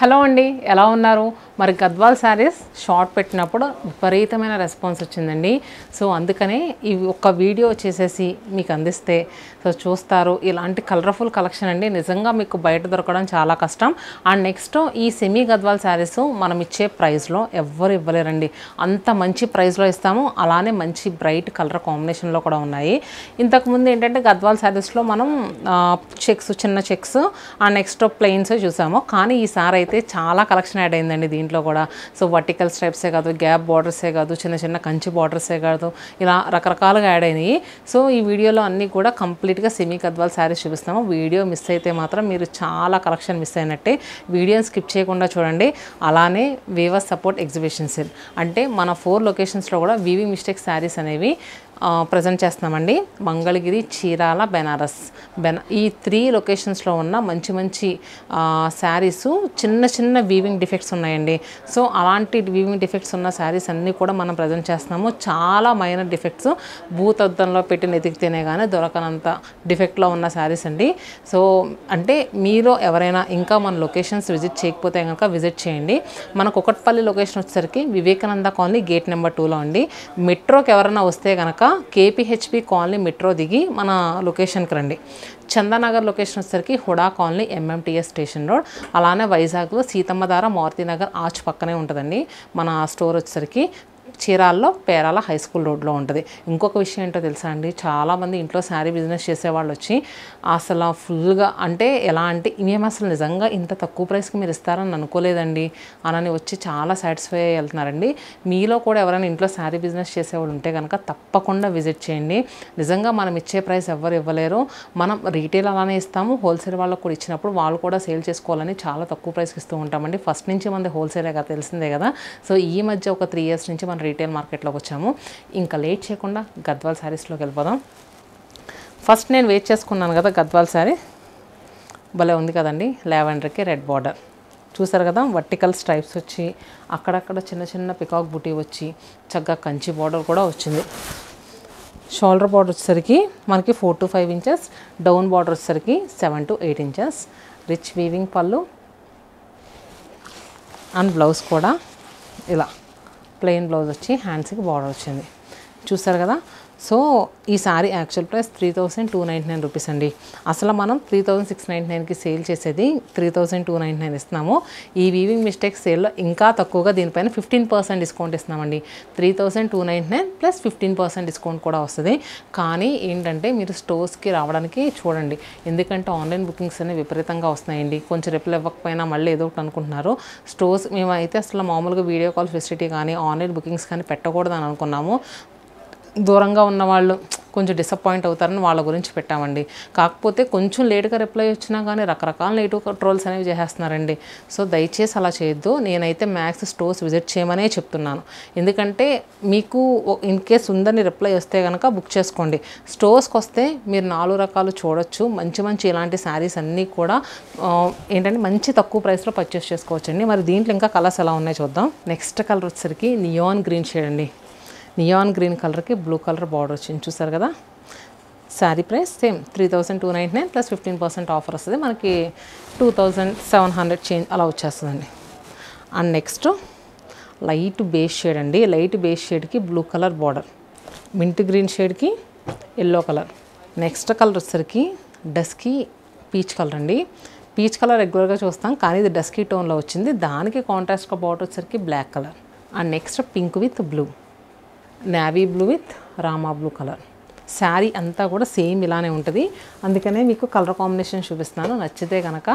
Hello అండి, ఎలా ఉన్నారు? మరి గద్వాల్ శారీస్ షార్ట్ పెట్టినప్పుడు విపరీతమైన రెస్పాన్స్ వచ్చిందండి. సో అందుకనే ఈ ఒక్క వీడియో చేసేసి మీకు అందిస్తే సో చూస్తారు. ఇలాంటి కలర్ఫుల్ కలెక్షన్ అండి, నిజంగా మీకు బయట దొరకడం చాలా కష్టం. అండ్ నెక్స్ట్ ఈ సెమీ గద్వాల్ శారీస్ మనం ఇచ్చే ప్రైస్లో ఎవ్వరు ఇవ్వలేరండి. అంత మంచి ప్రైస్లో ఇస్తాము. అలానే మంచి బ్రైట్ కలర్ కాంబినేషన్లో కూడా ఉన్నాయి. ఇంతకుముందు ఏంటంటే గద్వాల్ శారీస్లో మనం చెక్స్, చిన్న చెక్స్ అండ్ నెక్స్ట్ ప్లెయిన్స్ చూసాము. కానీ ఈసారి అయితే చాలా కలెక్షన్ యాడ్ అయిందండి దీంట్లో కూడా. సో వర్టికల్ స్ట్రైప్సే కాదు, గ్యాప్ బార్డర్సే కాదు, చిన్న చిన్న కంచి బార్డర్సే కాదు, ఇలా రకరకాలుగా యాడ్ అయినాయి. సో ఈ వీడియోలో అన్నీ కూడా కంప్లీట్గా సెమీ గద్వాల్ శారీస్ చూపిస్తాము. వీడియో మిస్ అయితే మాత్రం మీరు చాలా కలెక్షన్ మిస్ అయినట్టే. వీడియోని స్కిప్ చేయకుండా చూడండి. అలానే వీవర్స్ సపోర్ట్ ఎగ్జిబిషన్ సేల్ అంటే మన 4 లొకేషన్స్లో కూడా వీవింగ్ మిస్టేక్ శారీస్ అనేవి ప్రజెంట్ చేస్తున్నామండి. మంగళగిరి, చీరాల, బెనారస్, ఈ 3 లొకేషన్స్లో ఉన్న మంచి మంచి శారీస్ చిన్న చిన్న వీవింగ్ డిఫెక్ట్స్ ఉన్నాయండి. సో అలాంటి వీవింగ్ డిఫెక్ట్స్ ఉన్న శారీస్ అన్నీ కూడా మనం ప్రజెంట్ చేస్తున్నాము. చాలా మైనర్ డిఫెక్ట్స్, భూతద్దంలో పెట్టి వెతికితేనే కానీ దొరకనంత డిఫెక్ట్లో ఉన్న శారీస్ అండి. సో అంటే మీరు ఎవరైనా ఇంకా మన లొకేషన్స్ విజిట్ చేయకపోతే కనుక విజిట్ చేయండి. మన కుకట్పల్లి లొకేషన్ వచ్చేసరికి వివేకానంద కాలనీ గేట్ నెంబర్ 2లో అండి. మెట్రోకి ఎవరైనా వస్తే కనుక కేపీహెచ్పి కాలనీ మెట్రో దిగి మన లొకేషన్కి రండి. చందానగర్ లొకేషన్ వచ్చేసరికి HUDA colony MMTS station road. అలానే వైజాగ్లో సీతమ్మధార మారుతినగర్ ఆర్చ్ పక్కనే ఉంటుందండి మన స్టోర్ వచ్చేసరికి. చీరాల్లో పేరాల హై స్కూల్ రోడ్లో ఉంటుంది. ఇంకొక విషయం ఏంటో తెలుసా అండి, చాలామంది ఇంట్లో శారీ బిజినెస్ చేసేవాళ్ళు వచ్చి అసలు ఫుల్గా అంటే ఎలా అంటే మేము అసలు నిజంగా ఇంత తక్కువ ప్రైస్కి మీరు ఇస్తారని అనుకోలేదండి అని వచ్చి చాలా సాటిస్ఫై అయ్యి వెళ్తున్నారండి. మీలో కూడా ఎవరైనా ఇంట్లో శారీ బిజినెస్ చేసేవాళ్ళు ఉంటే కనుక తప్పకుండా విజిట్ చేయండి. నిజంగా మనం ఇచ్చే ప్రైస్ ఎవరు ఇవ్వలేరు. మనం రీటైల్ అలానే ఇస్తాము, హోల్సేల్ వాళ్ళకు కూడా ఇచ్చినప్పుడు వాళ్ళు కూడా సేల్ చేసుకోవాలని చాలా తక్కువ ప్రైస్కి ఇస్తూ ఉంటామండి. ఫస్ట్ నుంచి మనది హోల్సేలే కదా, తెలిసిందే కదా. సో ఈ మధ్య ఒక 3 ఇయర్స్ నుంచి మన రీటైల్ మార్కెట్లోకి వచ్చాము. ఇంకా లేట్ చేయకుండా గద్వాల్ శారీస్లోకి వెళ్ళిపోదాం. ఫస్ట్ నేను వెయిట్ చేసుకున్నాను కదా గద్వాల్ శారీ, భలే ఉంది కదండి. లావెండర్కి రెడ్ బార్డర్ చూసారు కదా, వర్టికల్ స్ట్రైప్స్ వచ్చి అక్కడక్కడ చిన్న చిన్న పికాక్ బూటీ వచ్చి చక్కగా కంచి బార్డర్ కూడా వచ్చింది. షోల్డర్ బార్డర్ వచ్చేసరికి మనకి 4 to 5 ఇంచెస్, డౌన్ బార్డర్ వచ్చేసరికి 7 to 8 ఇంచెస్, రిచ్ వీవింగ్ పళ్ళు అండ్ బ్లౌజ్ కూడా ఇలా ప్లెయిన్ బ్లౌజ్ వచ్చి హ్యాండ్స్కి బార్డర్ వచ్చింది. చూసారు కదా. సో ఈ సారీ యాక్చువల్ ప్రైస్ 3299 రూపీస్ అండి. అసలు మనం 3699కి సేల్ చేసేది 3299 ఇస్తున్నాము. ఈ వీవింగ్ మిస్టేక్ సేల్లో ఇంకా తక్కువగా దీనిపైన 15% డిస్కౌంట్ ఇస్తున్నామండి. 3299 ప్లస్ 15% డిస్కౌంట్ కూడా వస్తుంది. కానీ ఏంటంటే మీరు స్టోర్స్కి రావడానికి చూడండి, ఎందుకంటే ఆన్లైన్ బుకింగ్స్ అనేవి విపరీతంగా వస్తున్నాయండి. కొంచెం రిప్లై ఇవ్వకపోయినా మళ్ళీ ఏదో ఒకటి అనుకుంటున్నారు. స్టోర్స్ మేమైతే అసలు మామూలుగా వీడియో కాల్ ఫెసిలిటీ కానీ ఆన్లైన్ బుకింగ్స్ కానీ పెట్టకూడదని అనుకున్నాము. దూరంగా ఉన్న వాళ్ళు కొంచెం డిసప్పాయింట్ అవుతారని వాళ్ళ గురించి పెట్టామండి. కాకపోతే కొంచెం లేట్గా రిప్లై వచ్చినా కానీ రకరకాల నెగిటివ్ ట్రోల్స్ అనేవి చేసేస్తున్నారండి. సో దయచేసి అలా చేయొద్దు. నేనైతే మ్యాక్స్ స్టోర్స్ విజిట్ చేయమనే చెప్తున్నాను. ఎందుకంటే మీకు ఇన్ కేస్ ఉందని రిప్లై వస్తే కనుక బుక్ చేసుకోండి. స్టోర్స్కి వస్తే మీరు 4 రకాలు చూడొచ్చు. మంచి మంచి ఇలాంటి శారీస్ అన్నీ కూడా ఏంటంటే మంచి తక్కువ ప్రైస్లో పర్చేస్ చేసుకోవచ్చండి. మరి దీంట్లో ఇంకా కలర్స్ ఎలా ఉన్నాయో చూద్దాం. నెక్స్ట్ కలర్ వచ్చేసరికి నియాన్ గ్రీన్ షేడ్ అండి. నియాన్ గ్రీన్ కలర్కి బ్లూ కలర్ బార్డర్ వచ్చింది. చూసారు కదా. Sari price same 3299 plus 15% offer వస్తుంది. మనకి 2700 చేంజ్ అలా వచ్చేస్తుందండి. And next light base shade అండి. లైట్ బేస్ షేడ్కి blue colour border, mint green షేడ్కి ఎల్లో కలర్. నెక్స్ట్ కలర్ వచ్చేసరికి డస్కీ పీచ్ కలర్ అండి. పీచ్ కలర్ రెగ్యులర్గా చూస్తాం, కానీ ఇది డస్కీ టోన్లో వచ్చింది. దానికి కాంట్రాస్ట్గా బార్డర్ వచ్చేసరికి black colour. And next pink with blue, navy blue with Rama blue colour. Sari అంతా కూడా సేమ్ ఇలానే ఉంటుంది. అందుకనే మీకు కలర్ కాంబినేషన్ చూపిస్తున్నాను. నచ్చితే కనుక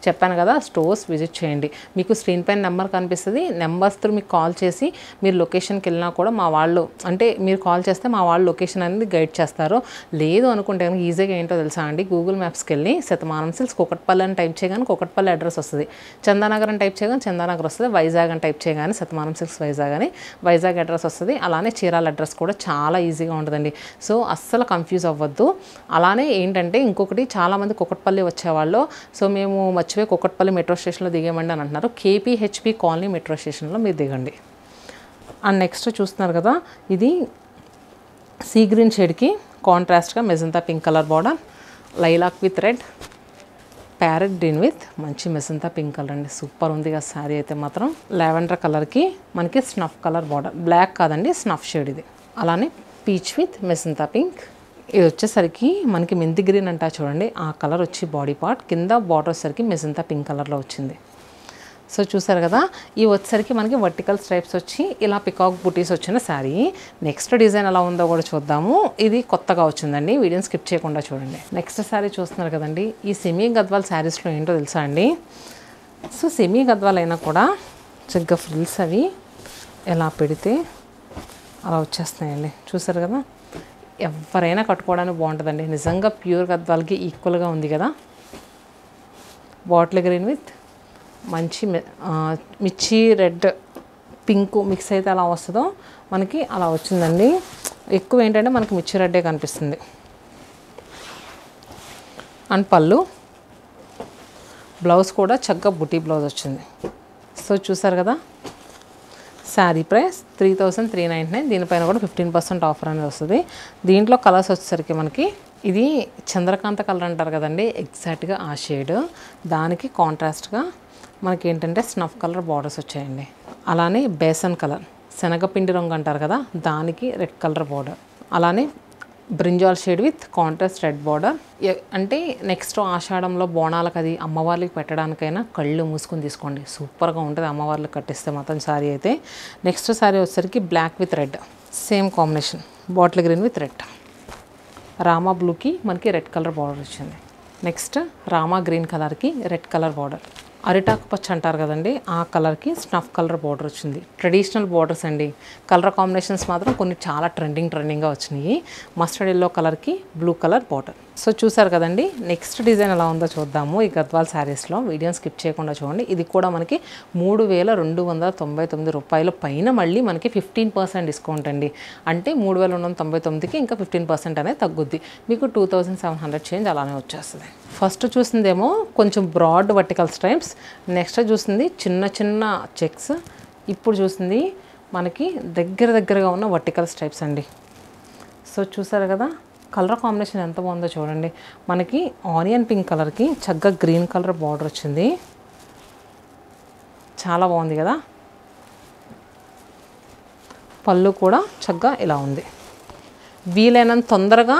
చెప్పాను కదా స్టోర్స్ విజిట్ చేయండి. మీకు స్క్రీన్ పైన నెంబర్ కనిపిస్తుంది. నెంబర్స్ త్రూ మీకు కాల్ చేసి మీరు లొకేషన్కి వెళ్ళినా కూడా మా వాళ్ళు అంటే మీరు కాల్ చేస్తే మా వాళ్ళు లొకేషన్ అనేది గైడ్ చేస్తారు. లేదు అనుకుంటే కనుక ఈజీగా ఏంటో తెలుసా అండి, గూగుల్ మ్యాప్స్కి వెళ్ళి శతమానం సిల్క్స్ కుకట్పల్లి అని టైప్ చేయగానే కుకట్పల్లి అడ్రస్ వస్తుంది. చందానగర్ అని టైప్ చేయగానే చందానగర్ వస్తుంది. వైజాగ్ అని టైప్ చేయగానే శతమానం సిల్క్స్ వైజాగ్ అని వైజాగ్ అడ్రస్ వస్తుంది. అలానే చీరాల అడ్రస్ కూడా చాలా ఈజీగా ఉంటుందండి. సో అస్సలు కన్ఫ్యూజ్ అవ్వద్దు. అలానే ఏంటంటే ఇంకొకటి, చాలామంది కుకట్పల్లి వచ్చేవాళ్ళు సో మేము మర్చిపోయి కుకట్పల్లి మెట్రో స్టేషన్లో దిగేమండి అని అంటున్నారు. కేపీహెచ్పి కాలనీ మెట్రో స్టేషన్లో మీరు దిగండి. అండ్ నెక్స్ట్ చూస్తున్నారు కదా, ఇది సీ గ్రీన్ షేడ్కి కాంట్రాస్ట్గా magenta pink colour border, lilac with red, parrot green with మంచి మెసంతా పింక్ కలర్ అండి. సూపర్ ఉంది కదా శారీ అయితే మాత్రం. లావెండర్ కలర్కి మనకి స్నఫ్ కలర్ బార్డర్, బ్లాక్ కాదండి స్నఫ్ షేడ్ ఇది. అలానే పీచ్ విత్ మెసంతా పింక్. ఇది వచ్చేసరికి మనకి మెంతి గ్రీన్ అంటా చూడండి, ఆ కలర్ వచ్చి బాడీ పార్ట్, కింద బార్డర్ వచ్చేసరికి మెసంతా పింక్ కలర్లో వచ్చింది. సో చూసారు కదా, ఈ వచ్చేసరికి మనకి వర్టికల్ స్ట్రైప్స్ వచ్చి ఇలా పికాక్ బుటీస్ వచ్చిన శారీ. నెక్స్ట్ డిజైన్ ఎలా ఉందో కూడా చూద్దాము. ఇది కొత్తగా వచ్చిందండి, వీడియోని స్కిప్ చేయకుండా చూడండి. నెక్స్ట్ శారీ చూస్తున్నారు కదండి, ఈ సెమీ గద్వాల్ శారీస్లో ఏంటో తెలుసా అండి. సో సెమీ గద్వాల్ అయినా కూడా చక్కగా ఫ్రిల్స్ అవి ఎలా పెడితే అలా వచ్చేస్తున్నాయండి. చూసారు కదా, ఎవరైనా కట్టుకోవడానికి బాగుంటుందండి. నిజంగా ప్యూర్ గద్వాల్కి ఈక్వల్గా ఉంది కదా. బాటిల్ గ్రీన్ విత్ మంచి మిర్చి రెడ్ పింక్ మిక్స్ అయితే అలా వస్తుందో మనకి అలా వచ్చిందండి. ఎక్కువ ఏంటంటే మనకి మిర్చి రెడ్డే కనిపిస్తుంది. అండ్ పళ్ళు, బ్లౌజ్ కూడా చక్కగా బుటీ బ్లౌజ్ వచ్చింది. సో చూసారు కదా, శారీ ప్రైస్ 3399. దీనిపైన కూడా 15% ఆఫర్ అనేది వస్తుంది. దీంట్లో కలర్స్ వచ్చేసరికి మనకి ఇది చంద్రకాంత కలర్ అంటారు కదండి, ఎగ్జాక్ట్గా ఆ షేడ్. దానికి కాంట్రాస్ట్గా మనకి ఏంటంటే స్నఫ్ కలర్ బార్డర్స్ వచ్చాయండి. అలానే బేసన్ కలర్, శనగపిండి రంగు అంటారు కదా, దానికి రెడ్ కలర్ బార్డర్. అలానే brinjal shade with contrast red border. అంటే నెక్స్ట్ ఆషాఢంలో బోనాలకు అది అమ్మవార్లకి పెట్టడానికైనా కళ్ళు మూసుకొని తీసుకోండి, సూపర్గా ఉంటుంది అమ్మవార్లకు కట్టిస్తే మాత్రం శారీ అయితే. నెక్స్ట్ శారీ వచ్చేసరికి black with red, same combination, bottle green with red. Rama బ్లూకి మనకి రెడ్ కలర్ బార్డర్ వచ్చింది. నెక్స్ట్ రామా గ్రీన్ కలర్కి రెడ్ కలర్ బార్డర్. అరిటాకు పచ్చ అంటారు కదండి, ఆ కలర్కి స్నఫ్ కలర్ బార్డర్ వచ్చింది. ట్రెడిషనల్ బార్డర్స్ అండి. కలర్ కాంబినేషన్స్ మాత్రం కొన్ని చాలా ట్రెండింగ్గా వచ్చినాయి. మస్టర్డ్ ఎల్లో కలర్కి బ్లూ కలర్ బార్డర్. సో చూసారు కదండి, నెక్స్ట్ డిజైన్ ఎలా ఉందో చూద్దాము. ఈ గద్వాల్ శారీస్లో వీడియోని స్కిప్ చేయకుండా చూడండి. ఇది కూడా మనకి 3299 రూపాయల పైన మళ్ళీ మనకి 15% డిస్కౌంట్ అండి. అంటే 3299కి ఇంకా 15% అనేది తగ్గుద్ది. మీకు 2700 చేంజ్ అలానే వచ్చేస్తుంది. ఫస్ట్ చూసిందేమో కొంచెం బ్రాడ్ వర్టికల్ స్ట్రైప్స్, నెక్స్ట్ చూసింది చిన్న చిన్న చెక్స్, ఇప్పుడు చూసింది మనకి దగ్గరగా ఉన్న వర్టికల్ స్ట్రైప్స్ అండి. సో చూసారు కదా, కలర్ కాంబినేషన్ ఎంత బాగుందో చూడండి. మనకి ఆనియన్ పింక్ కలర్కి చక్కగా గ్రీన్ కలర్ బార్డర్ వచ్చింది, చాలా బాగుంది కదా. పళ్ళు కూడా చక్కగా ఇలా ఉంది. వీలైనంత తొందరగా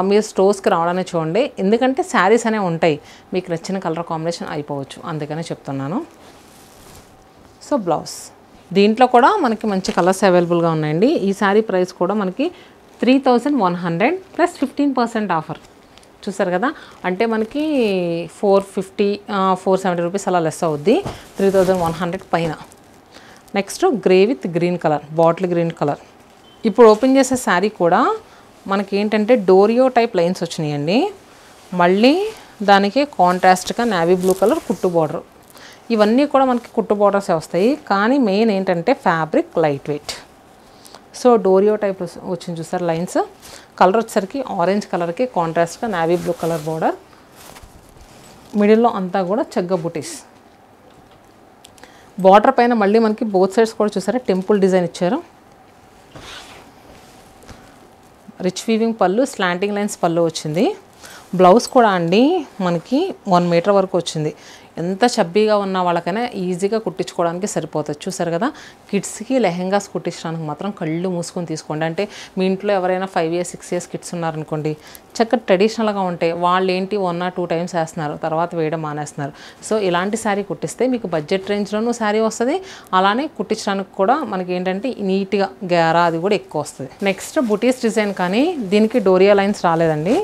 మీరు స్టోర్స్కి రావడానికి చూడండి, ఎందుకంటే శారీస్ అనేవి ఉంటాయి, మీకు నచ్చిన కలర్ కాంబినేషన్ అయిపోవచ్చు, అందుకనే చెప్తున్నాను. సో బ్లౌజ్, దీంట్లో కూడా మనకి మంచి కలర్స్ అవైలబుల్గా ఉన్నాయండి. ఈ శారీ ప్రైస్ కూడా మనకి 3100 ప్లస్ 15% ఆఫర్. చూసారు కదా, అంటే మనకి 450 470 రూపీస్ అలా లెస్ అవుద్ది, 3100 పైన. Next grey with green colour, bottle green colour. ఇప్పుడు ఓపెన్ చేసే శారీ కూడా మనకి ఏంటంటే డోరియో టైప్ లైన్స్ వచ్చినాయండి. మళ్ళీ దానికి కాంట్రాస్ట్గా నావీ బ్లూ కలర్ కుట్టు బార్డర్. ఇవన్నీ కూడా మనకి కుట్టు బార్డర్సే వస్తాయి, కానీ మెయిన్ ఏంటంటే ఫ్యాబ్రిక్ లైట్ వెయిట్. సో డోరియో టైప్ వచ్చింది చూసారు లైన్స్. కలర్ వచ్చేసరికి ఆరెంజ్ కలర్కి కాంట్రాస్ట్గా నావీ బ్లూ కలర్ బార్డర్. మిడిల్లో అంతా కూడా చగ్గ బుటీస్. బార్డర్ పైన మళ్ళీ మనకి బోత్ సైడ్స్ కూడా చూసారా టెంపుల్ డిజైన్ ఇచ్చారు. రిచ్ వీవింగ్ పళ్ళు, స్లాంటింగ్ లైన్స్ పళ్ళు వచ్చింది. బ్లౌజ్ కూడా అండి మనకి 1 మీటర్ వరకు వచ్చింది. ఎంత చబ్బీగా ఉన్న వాళ్ళకైనా ఈజీగా కుట్టించుకోవడానికి సరిపోతుంది. చూసారు కదా, కిడ్స్కి లెహెంగాస్ కుట్టించడానికి మాత్రం కళ్ళు మూసుకొని తీసుకోండి. అంటే మీ ఇంట్లో ఎవరైనా 5 years 6 years కిడ్స్ ఉన్నారనుకోండి, చక్కగా ట్రెడిషనల్గా ఉంటాయి, వాళ్ళు ఏంటి 1 or 2 times వేస్తున్నారు, తర్వాత వేయడం మానేస్తున్నారు. సో ఇలాంటి శారీ కుట్టిస్తే మీకు బడ్జెట్ రేంజ్లోనూ శారీ వస్తుంది, అలానే కుట్టించడానికి కూడా మనకి ఏంటంటే నీట్గా గేరా అది కూడా ఎక్కువ వస్తుంది. నెక్స్ట్ బుటీస్ డిజైన్, కానీ దీనికి డోరియా లైన్స్ రాలేదండి.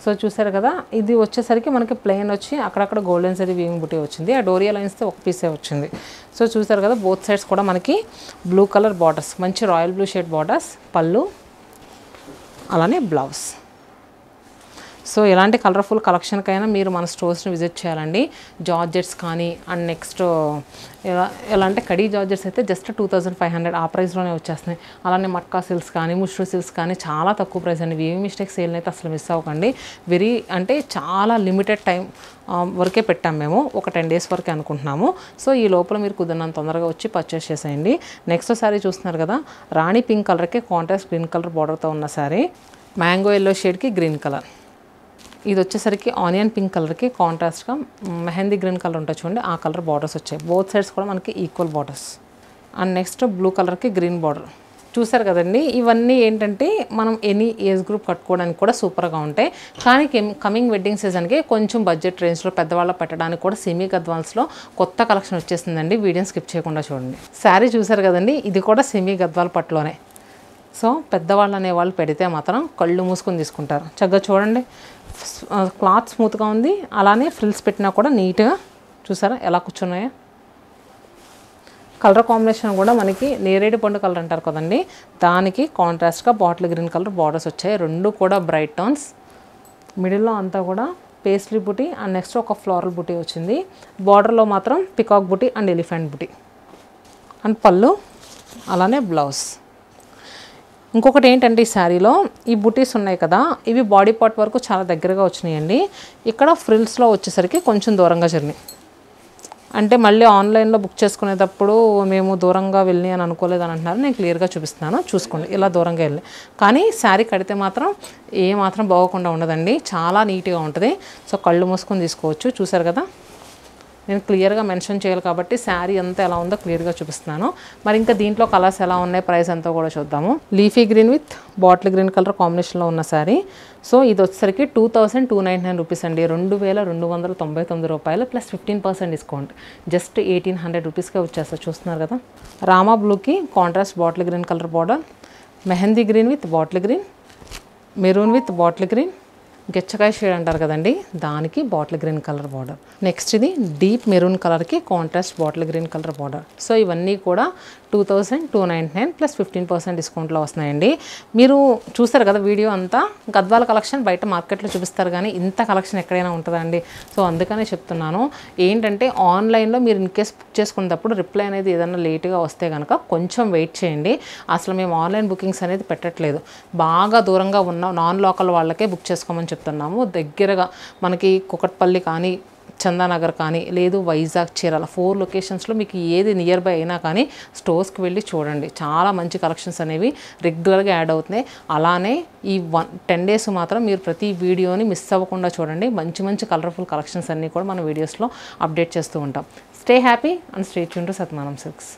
సో చూసారు కదా, ఇది వచ్చేసరికి మనకి ప్లెయిన్ వచ్చి అక్కడక్కడ గోల్డెన్ జరీ వీవింగ్ బుటీ వచ్చింది. ఆ డోరియా లైన్స్తో ఒక పీసే వచ్చింది. సో చూసారు కదా, బోత్ సైడ్స్ కూడా మనకి బ్లూ కలర్ బార్డర్స్, మంచి రాయల్ బ్లూ షేడ్ బార్డర్స్, పళ్ళు అలానే బ్లౌజ్. సో ఇలాంటి కలర్ఫుల్ కలెక్షన్కైనా మీరు మన స్టోర్స్ని విజిట్ చేయాలండి. జార్జెట్స్ కానీ అండ్ నెక్స్ట్ ఎలా అంటే కడీ జార్జెట్స్ అయితే జస్ట్ 2500 ఆ ప్రైస్లోనే వచ్చేస్తున్నాయి. అలానే మట్కా సిల్క్స్ కానీ ముష్రూ సిల్క్స్ కానీ చాలా తక్కువ ప్రైస్ అండి. వీవింగ్ మిస్టేక్ సేల్ని అయితే అసలు మిస్ అవ్వకండి. అంటే చాలా లిమిటెడ్ టైం వరకే పెట్టాము మేము, ఒక 10 days వరకే అనుకుంటున్నాము. సో ఈ లోపల మీరు కుదిరినంత తొందరగా వచ్చి పర్చేస్ చేసేయండి. నెక్స్ట్ శారీ చూస్తున్నారు కదా, రాణి పింక్ కలర్కి కాంట్రాస్ట్ గ్రీన్ కలర్ బార్డర్తో ఉన్న శారీ, మ్యాంగో ఎల్లో షేడ్కి గ్రీన్ కలర్. ఇది వచ్చేసరికి ఆనియన్ పింక్ కలర్కి కాంట్రాస్ట్గా మెహందీ గ్రీన్ కలర్ ఉంటుంది చూడండి, ఆ కలర్ బార్డర్స్ వచ్చాయి. బోత్ సైడ్స్ కూడా మనకి equal borders. And next blue కలర్కి గ్రీన్ బార్డర్. చూసారు కదండి, ఇవన్నీ ఏంటంటే మనం ఎనీ ఏజ్ గ్రూప్ కట్టుకోవడానికి కూడా సూపర్గా ఉంటాయి. కానీ కమింగ్ వెడ్డింగ్ సీజన్కి కొంచెం బడ్జెట్ రేంజ్లో పెద్దవాళ్ళ పెట్టడానికి కూడా సెమీ గద్వాల్స్లో కొత్త కలెక్షన్ వచ్చేసిందండి. వీడియోని స్కిప్ చేయకుండా చూడండి. శారీ చూసారు కదండి, ఇది కూడా సెమీ గద్వాల్ పట్టులోనే. సో పెద్దవాళ్ళు అనేవాళ్ళు పెడితే మాత్రం కళ్ళు మూసుకొని తీసుకుంటారు. చక్కగా చూడండి, క్లాత్ స్మూత్గా ఉంది, అలానే ఫ్రిల్స్ పెట్టినా కూడా నీట్గా చూసారా ఎలా కూర్చున్నాయో. కలర్ కాంబినేషన్ కూడా మనకి నేరేడు పండు కలర్ అంటారు కదండి, దానికి కాంట్రాస్ట్గా బాటిల్ గ్రీన్ కలర్ బార్డర్స్ వచ్చాయి. రెండు కూడా బ్రైట్ టోన్స్. మిడిల్లో అంతా కూడా పేస్ట్రీ బుటీ అండ్ నెక్స్ట్ ఒక ఫ్లోరల్ బుటీ వచ్చింది. బార్డర్లో మాత్రం peacock buti and elephant buti. And పళ్ళు అలానే బ్లౌజ్. ఇంకొకటి ఏంటంటే ఈ శారీలో ఈ బుటీస్ ఉన్నాయి కదా, ఇవి బాడీ పార్ట్ వరకు చాలా దగ్గరగా వచ్చినాయండి. ఇక్కడ ఫ్రిల్స్లో వచ్చేసరికి కొంచెం దూరంగా జరిగినాయి. అంటే మళ్ళీ ఆన్లైన్లో బుక్ చేసుకునేటప్పుడు మేము దూరంగా వెళ్ళి అని అనుకోలేదు అని అంటున్నారు. నేను క్లియర్గా చూపిస్తున్నాను, చూసుకోండి. ఇలా దూరంగా వెళ్ళి కానీ శారీ కడితే మాత్రం ఏమాత్రం బాగోకుండా ఉండదండి, చాలా నీట్గా ఉంటుంది. సో కళ్ళు మూసుకొని తీసుకోవచ్చు. చూసారు కదా, నేను క్లియర్గా మెన్షన్ చేయాలి కాబట్టి శారీ అంతా ఎలా ఉందో క్లియర్గా చూపిస్తున్నాను. మరి ఇంకా దీంట్లో కలర్స్ ఎలా ఉన్నాయి, ప్రైస్ ఎంతో కూడా చూద్దాము. Leafy green with bottle green colour కాంబినేషన్లో ఉన్న శారీ. సో ఇది వచ్చేసరికి 2299 రూపీస్ అండి. 2299 రూపాయలు ప్లస్ 15% డిస్కౌంట్. జస్ట్ 1800 రూపీస్కే వచ్చేస్తారు. చూస్తున్నారు కదా, రామా బ్లూకి contrast bottle green colour border, mehndi green with bottle green, maroon with bottle green, గెచ్చకాయ షేడ్ అంటారు కదండి, దానికి bottle green colour border. Next ఇది డీప్ మెరూన్ కలర్కి contrast bottle green colour border. So ఇవన్నీ కూడా 2299 ప్లస్ 15% డిస్కౌంట్లో వస్తున్నాయండి. మీరు చూస్తారు కదా వీడియో అంతా, గద్వాల కలెక్షన్ బయట మార్కెట్లో చూపిస్తారు కానీ ఇంత కలెక్షన్ ఎక్కడైనా ఉంటుందండి. సో అందుకనే చెప్తున్నాను. ఏంటంటే ఆన్లైన్లో మీరు ఇన్ కేస్ బుక్ చేసుకునేటప్పుడు రిప్లై అనేది ఏదైనా లేట్గా వస్తే కనుక కొంచెం వెయిట్ చేయండి. అసలు మేము ఆన్లైన్ బుకింగ్స్ అనేది పెట్టట్లేదు. బాగా దూరంగా ఉన్న నాన్ లోకల్ వాళ్ళకే బుక్ చేసుకోమని చెప్తున్నాము. దగ్గరగా మనకి కుకట్పల్లి కానీ, చందానగర్ కానీ, లేదు వైజాగ్, చీరాల 4 లొకేషన్స్లో మీకు ఏది నియర్ బై అయినా కానీ స్టోర్స్కి వెళ్ళి చూడండి. చాలా మంచి కలెక్షన్స్ అనేవి రెగ్యులర్గా యాడ్ అవుతున్నాయి. అలానే ఈ 10 డేస్ మాత్రం మీరు ప్రతి వీడియోని మిస్ అవ్వకుండా చూడండి. మంచి మంచి కలర్ఫుల్ కలెక్షన్స్ అన్నీ కూడా మన వీడియోస్లో అప్డేట్ చేస్తూ ఉంటాం. Stay happy and stay tune to Satyanarayana silks.